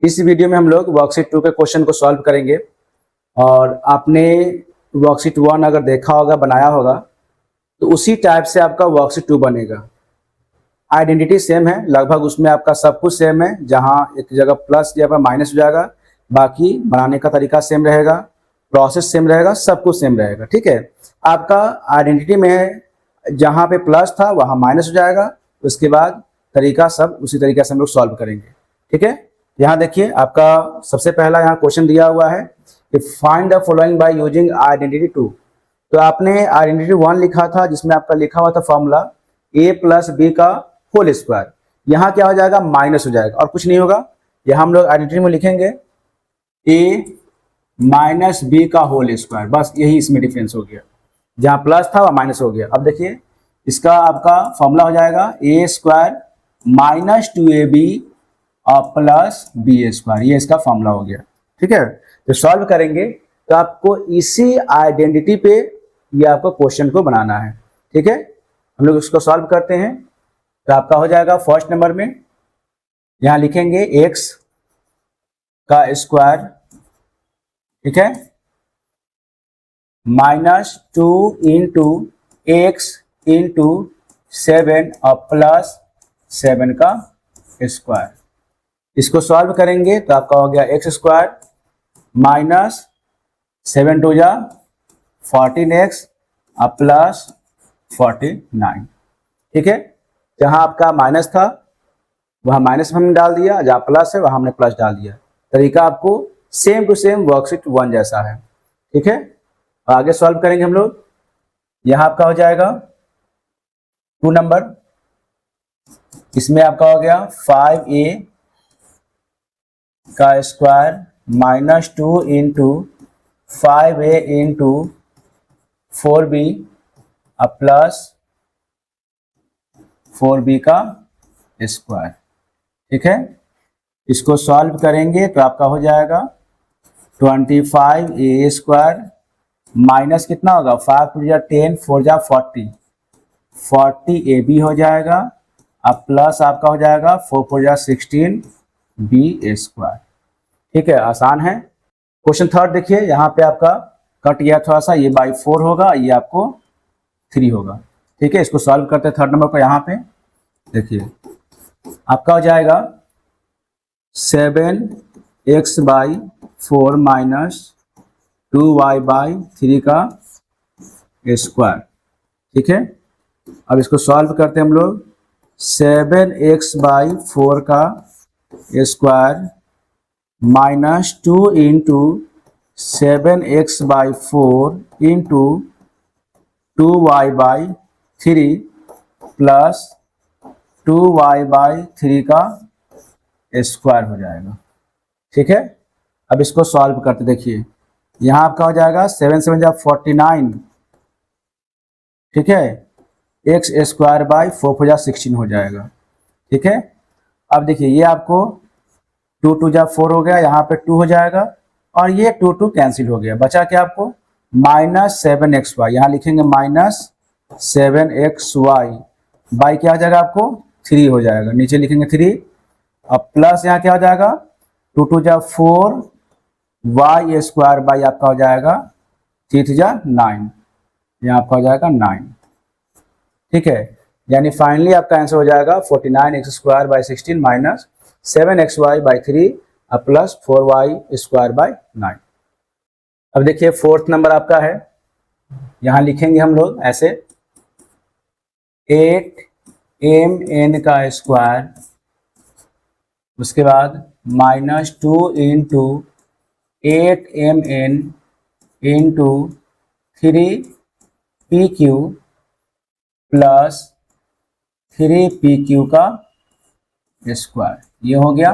इस वीडियो में हम लोग वर्कशीट 2 के क्वेश्चन को सॉल्व करेंगे। और आपने वर्कशीट 1 अगर देखा होगा, बनाया होगा, तो उसी टाइप से आपका वर्कशीट 2 बनेगा। आइडेंटिटी सेम है, लगभग उसमें आपका सब कुछ सेम है। जहां एक जगह प्लस या माइनस हो जाएगा, बाकी बनाने का तरीका सेम रहेगा, प्रोसेस सेम रहेगा, सब कुछ सेम रहेगा। ठीक है, आपका आइडेंटिटी में जहाँ पे प्लस था वहाँ माइनस हो जाएगा। उसके बाद तरीका सब उसी तरीके से हम लोग सॉल्व करेंगे। ठीक है, यहाँ देखिए आपका सबसे पहला यहाँ क्वेश्चन दिया हुआ है कि find the following by using identity 2। तो आपने आइडेंटिटी 1 लिखा था जिसमें आपका लिखा हुआ था फॉर्मूला a प्लस बी का होल स्क्वायर। यहाँ क्या हो जाएगा, माइनस हो जाएगा और कुछ नहीं होगा। यहाँ हम लोग आइडेंटिटी में लिखेंगे a माइनस बी का होल स्क्वायर, बस यही इसमें डिफरेंस हो गया। जहाँ प्लस था वह माइनस हो गया। अब देखिए इसका आपका फॉर्मूला हो जाएगा a स्क्वायर माइनस 2ab और प्लस बी स्क्वायर, ये इसका फॉर्मूला हो गया। ठीक है, तो सॉल्व करेंगे तो आपको इसी आइडेंटिटी पे ये आपको क्वेश्चन को बनाना है। ठीक है, हम लोग इसको सॉल्व करते हैं। तो आपका हो जाएगा फर्स्ट नंबर में यहाँ लिखेंगे x का स्क्वायर, ठीक है, माइनस 2 इंटू एक्स इंटू 7 और प्लस 7 का स्क्वायर। इसको सॉल्व करेंगे तो आपका हो गया एक्स स्क्वायर माइनस 7 टू जा 14x और प्लस 49। ठीक है, जहाँ आपका माइनस था वहाँ माइनस हमने डाल दिया, जहाँ प्लस है वहाँ हमने प्लस डाल दिया। तरीका आपको सेम टू सेम वर्कशीट 1 जैसा है। ठीक है, आगे सॉल्व करेंगे हम लोग। यहाँ आपका हो जाएगा 2 नंबर, इसमें आपका हो गया 5a का square minus 2 into 5a into 4b और प्लस 4b का स्क्वायर। ठीक है, इसको सॉल्व करेंगे तो आपका हो जाएगा 25a स्क्वायर माइनस कितना होगा 5 टू जा 10 4 जा 40ab हो जाएगा। अब प्लस आपका हो जाएगा 4 4 जा 16b स्क्वायर। ठीक है, आसान है। क्वेश्चन थर्ड देखिए, यहाँ पे आपका कट गया थोड़ा सा, ये बाई 4 होगा, ये आपको 3 होगा। ठीक है, इसको सॉल्व करते हैं थर्ड नंबर पर। यहाँ पे देखिए आपका हो जाएगा 7x by 4 minus 2y by 3 का स्क्वायर। ठीक है, अब इसको सॉल्व करते हैं हम लोग। 7x बाई 4 का square minus 2 into 7x by 4 into 2y by 3 plus 2y by 3 का स्क्वायर हो जाएगा। ठीक है, अब इसको सॉल्व करते देखिए, यहाँ आपका हो जाएगा 7 7 जा 49। ठीक है, एक्स स्क्वायर बाई 4 4 जा 16 हो जाएगा। ठीक है, अब देखिए ये आपको 2 2 जा 4 हो गया, यहाँ पे 2 हो जाएगा और ये 2 2 कैंसिल हो गया। बचा क्या आपको माइनस 7xy, यहाँ लिखेंगे माइनस 7xy बाई क्या हो जाएगा आपको 3 हो जाएगा, नीचे लिखेंगे 3। अब प्लस यहाँ क्या हो जाएगा 2 2 जा 4 y स्क्वायर बाई आपका हो जाएगा 3 3 जा 9, यहाँ आपका हो जाएगा 9। ठीक है, यानी फाइनली आपका आंसर हो जाएगा 49x square by 16 minus 7xy by 3 और प्लस 4y स्क्वायर बाई 9। अब देखिए फोर्थ नंबर आपका है, यहाँ लिखेंगे हम लोग ऐसे 8mn का स्क्वायर, उसके बाद minus 2 into 8mn into 3pq plus 3pq का स्क्वायर, ये हो गया।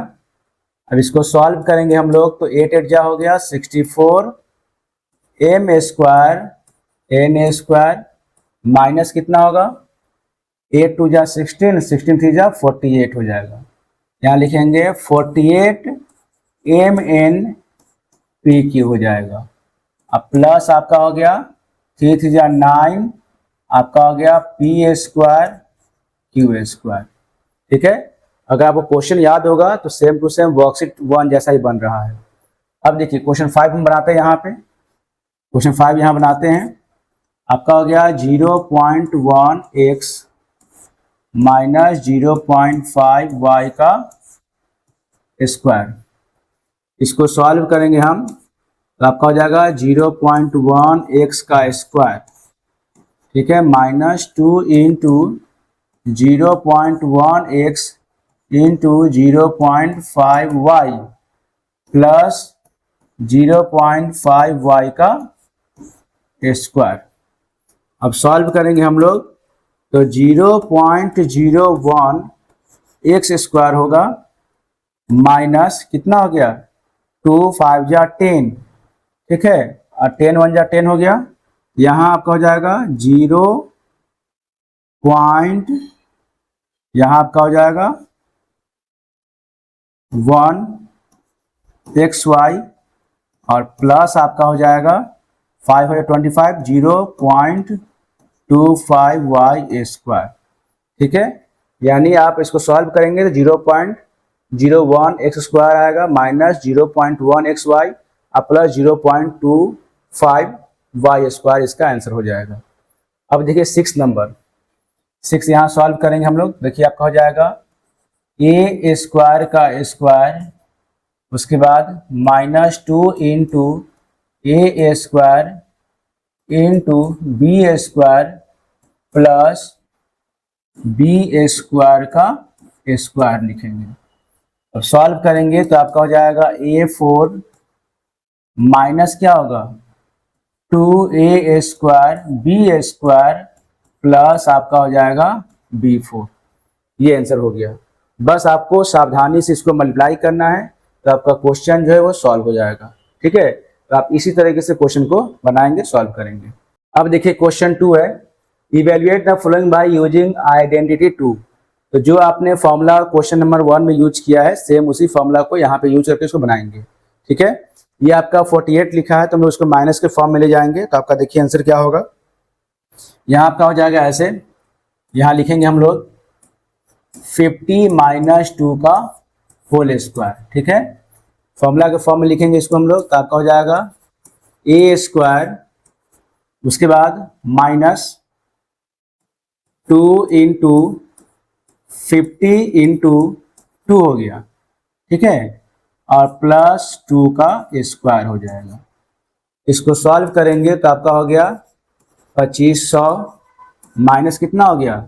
अब इसको सॉल्व करेंगे हम लोग तो 8 8 जा हो गया 64 m square n square minus कितना होगा 8 2 जा 16 16 3 जा 48 हो जाएगा। यहाँ लिखेंगे 48 mn pq हो जाएगा। अब प्लस आपका हो गया 3 3 जा 9, आपका हो गया p स्क्वायर q स्क्वायर। ठीक है, अगर आपको क्वेश्चन याद होगा तो सेम टू सेम वर्कशीट 1 जैसा ही बन रहा है। अब देखिए क्वेश्चन 5 हम बनाते हैं यहाँ पे। क्वेश्चन 5 यहाँ बनाते हैं। आपका हो गया 0.1x माइनस 0.5y का स्क्वायर। इसको सॉल्व करेंगे हम तो आपका हो जाएगा 0.1x का स्क्वायर, ठीक है, minus 2 into 0.1x into 0.5y plus 0.5y का स्क्वायर। अब सॉल्व करेंगे हम लोग तो 0.01 एक्स स्क्वायर होगा माइनस कितना हो गया 2 5 जा 10, ठीक है, और 10 1 जा 10 हो गया। यहाँ आपका हो जाएगा 0 पॉइंट, यहाँ आपका हो जाएगा 1 एक्स वाई और प्लस आपका हो जाएगा 525 0.25y स्क्वायर, ठीक है। यानी आप इसको सॉल्व करेंगे तो 0.01 एक्स स्क्वायर आएगा माइनस 0.1 एक्स वाई और प्लस 0.25y स्क्वायर, इसका आंसर हो जाएगा। अब देखिए 6 नंबर, 6 यहाँ सॉल्व करेंगे हम लोग। देखिए आपका हो जाएगा ए स्क्वायर का स्क्वायर, उसके बाद minus 2 into a square into b square plus b square का स्क्वायर लिखेंगे। और सॉल्व करेंगे तो आपका हो जाएगा A4 माइनस क्या होगा 2a square B square plus आपका हो जाएगा B4। ये आंसर हो गया। बस आपको सावधानी से इसको मल्टीप्लाई करना है तो आपका क्वेश्चन जो है वो सॉल्व हो जाएगा, ठीक है। तो आप इसी तरीके से क्वेश्चन को बनाएंगे, सॉल्व करेंगे। अब देखिए क्वेश्चन 2 है, evaluate the following by using identity 2। तो जो आपने फॉर्मूला क्वेश्चन नंबर 1 में यूज किया है सेम उसी फॉर्मूला को यहाँ पे यूज करके इसको बनाएंगे, ठीक है। ये आपका 48 लिखा है तो हम लोग उसको माइनस के फॉर्म में ले जाएंगे। तो आपका देखिए आंसर क्या होगा। यहाँ आपका हो जाएगा ऐसे, यहाँ लिखेंगे हम लोग 50 माइनस 2 का होल स्क्वायर, ठीक है। फॉर्मूला के फॉर्म में लिखेंगे इसको हम लोग तो आपका हो जाएगा ए स्क्वायर, उसके बाद माइनस 2 इंटू 50 इंटू 2 हो गया, ठीक है, और प्लस 2 का स्क्वायर हो जाएगा। इसको सॉल्व करेंगे तो आपका हो गया 2500 माइनस कितना हो गया,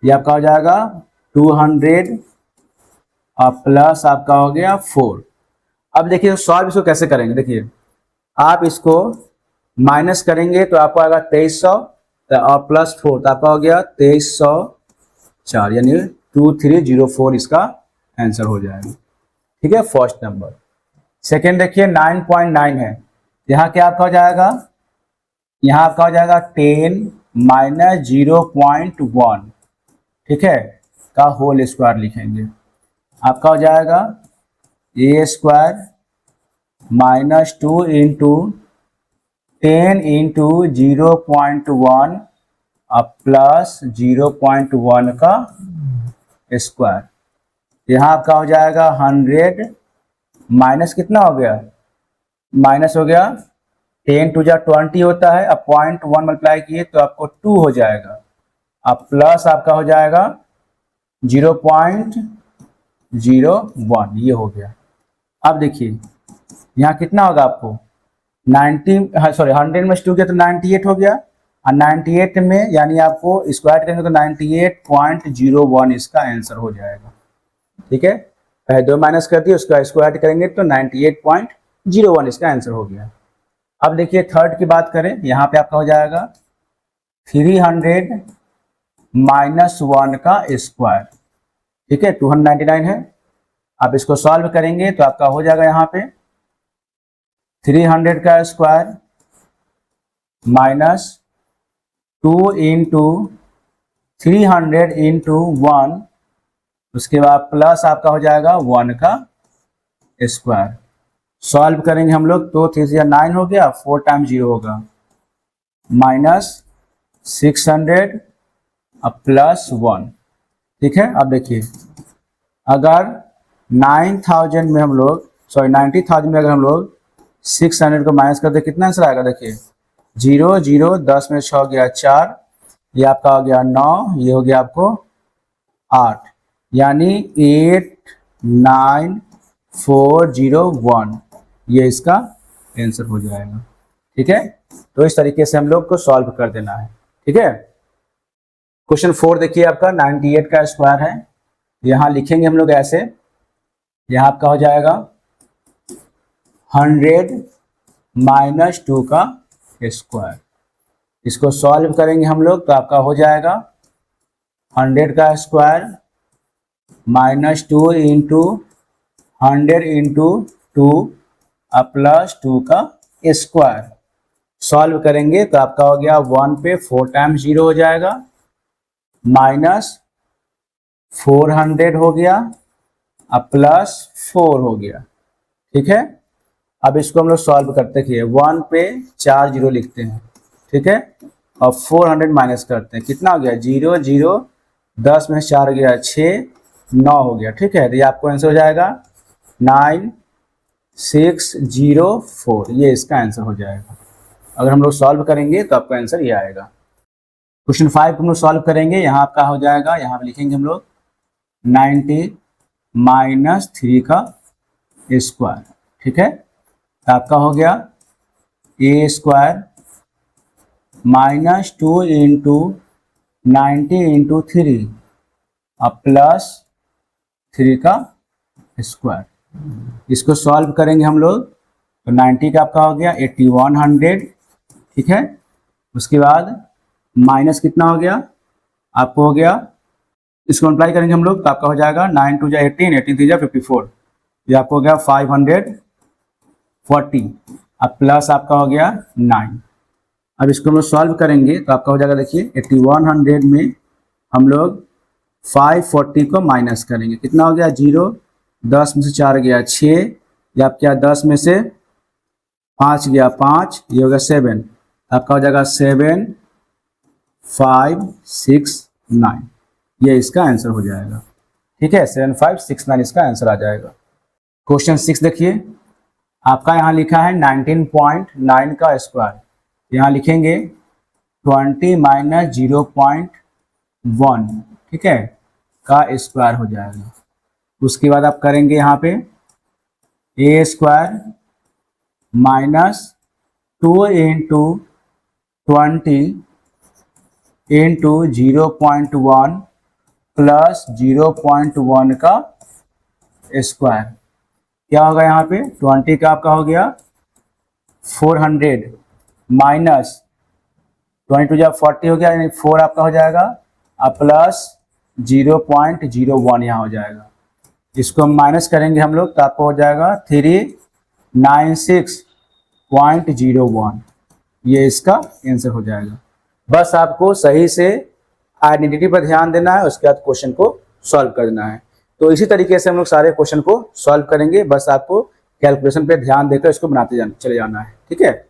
ये आपका हो जाएगा 200 और प्लस आपका हो गया 4। अब देखिए सॉल्व इसको कैसे करेंगे। देखिए आप इसको माइनस करेंगे तो आपको आएगा 2300 और प्लस 4 तो आपका हो गया 2304, यानी 2304 इसका आंसर हो जाएगा, ठीक है, फर्स्ट नंबर। सेकेंड देखिए 9.9 है, यहाँ क्या आपका हो जाएगा, यहाँ आपका हो जाएगा 10 माइनस 0.1, ठीक है, का होल स्क्वायर लिखेंगे। आपका हो जाएगा ए स्क्वायर माइनस 2 इंटू 10 इंटू 0.1 और प्लस 0.1 का स्क्वायर। यहाँ आपका हो जाएगा 100 माइनस कितना हो गया, माइनस हो गया 10 टू जा 20 होता है, अब 0.1 मल्टीप्लाई किए तो आपको 2 हो जाएगा, अब प्लस आपका हो जाएगा 0.01, ये हो गया। अब देखिए यहाँ कितना होगा आपको 100 में 2 किया तो 98 हो गया, और 98 में यानी आपको स्क्वायर करेंगे तो 98.01 इसका आंसर हो जाएगा, ठीक है। पहले 2 माइनस कर दिए, उसका स्क्वायर करेंगे तो 98.01 इसका आंसर हो गया। अब देखिए थर्ड की बात करें, यहाँ पे आपका हो जाएगा 300 माइनस 1 का स्क्वायर, ठीक है, 299 है। आप इसको सॉल्व करेंगे तो आपका हो जाएगा यहाँ पे 300 का स्क्वायर माइनस 2 इंटू 300 इंटू 1, उसके बाद प्लस आपका हो जाएगा 1 का स्क्वायर। सॉल्व करेंगे हम लोग तो 3 से 9 हो गया, 4 टाइम्स 0 होगा, माइनस 600 अब प्लस 1, ठीक है। अब देखिए अगर 9000 में हम लोग 90,000 में अगर हम लोग 600 को माइनस करते कितना आंसर आएगा, देखिए 0 0 10 में 6 हो गया 4, ये आपका हो गया 9, ये हो गया आपको 8, यानी 89401 ये इसका आंसर हो जाएगा। ठीक है, तो इस तरीके से हम लोग को सॉल्व कर देना है। ठीक है, क्वेश्चन 4 देखिए आपका 98 का स्क्वायर है। यहाँ लिखेंगे हम लोग ऐसे, यहाँ आपका हो जाएगा 100 माइनस 2 का स्क्वायर। इसको सॉल्व करेंगे हम लोग तो आपका हो जाएगा 100 का square minus 2 into 100 into 2 plus 2 का स्क्वायर। सॉल्व करेंगे तो आपका हो गया 1 पे 4 टाइम्स 0 हो जाएगा, माइनस 400 हो गया प्लस 4 हो गया। ठीक है, अब इसको हम लोग सॉल्व करते हैं। 1 पे 4 0 लिखते हैं, ठीक है, और 400 माइनस करते हैं, कितना हो गया 0 0 10 में 4 गया 6 9 हो गया। ठीक है, तो ये आपको आंसर हो जाएगा 9604, ये इसका आंसर हो जाएगा। अगर हम लोग सॉल्व करेंगे तो आपका आंसर ये आएगा। क्वेश्चन 5 हम लोग सॉल्व करेंगे। यहाँ आपका हो जाएगा, यहाँ पे लिखेंगे हम लोग 90 माइनस 3 का स्क्वायर। ठीक है, तो आपका हो गया a square minus 2 into 90 into 3 plus 3 का स्क्वायर। इसको सॉल्व करेंगे हम लोग तो 90 का आपका हो गया 8100। ठीक है, उसके बाद माइनस कितना हो गया आपको हो गया, इसको अप्लाई करेंगे हम लोग तो आपका हो जाएगा 9 2 जा 18 18 3 जा 54, ये आपको हो गया 540 अब प्लस आपका हो गया 9। अब इसको हम लोग सॉल्व करेंगे तो आपका हो जाएगा, देखिए 8100 में हम लोग 540 को माइनस करेंगे, कितना हो गया 0 10 में से 4 गया 6, ये आपका 10 में से 5 गया 5, ये हो गया 7, आपका हो जाएगा 7569, ये इसका आंसर हो जाएगा। ठीक है, 7569 इसका आंसर आ जाएगा। क्वेश्चन 6 देखिए, आपका यहाँ लिखा है 19.9 का स्क्वायर। यहाँ लिखेंगे 20 माइनस 0.1, ठीक है, का स्क्वायर हो जाएगा। उसके बाद आप करेंगे यहाँ पे a square minus 2 into 20 into 0.1 plus 0.1 का स्क्वायर। क्या होगा यहाँ पे 20 का आपका हो गया 400 माइनस 22 जब 40 हो गया, यानी 4 आपका हो जाएगा प्लस 0.01 यहाँ हो जाएगा। इसको हम माइनस करेंगे हम लोग तो आपको हो जाएगा 396.01, ये इसका आंसर हो जाएगा। बस आपको सही से आइडेंटिटी पर ध्यान देना है, उसके बाद क्वेश्चन को सॉल्व करना है। तो इसी तरीके से हम लोग सारे क्वेश्चन को सॉल्व करेंगे, बस आपको कैलकुलेशन पे ध्यान देकर इसको बनाते चले जाना है। ठीक है।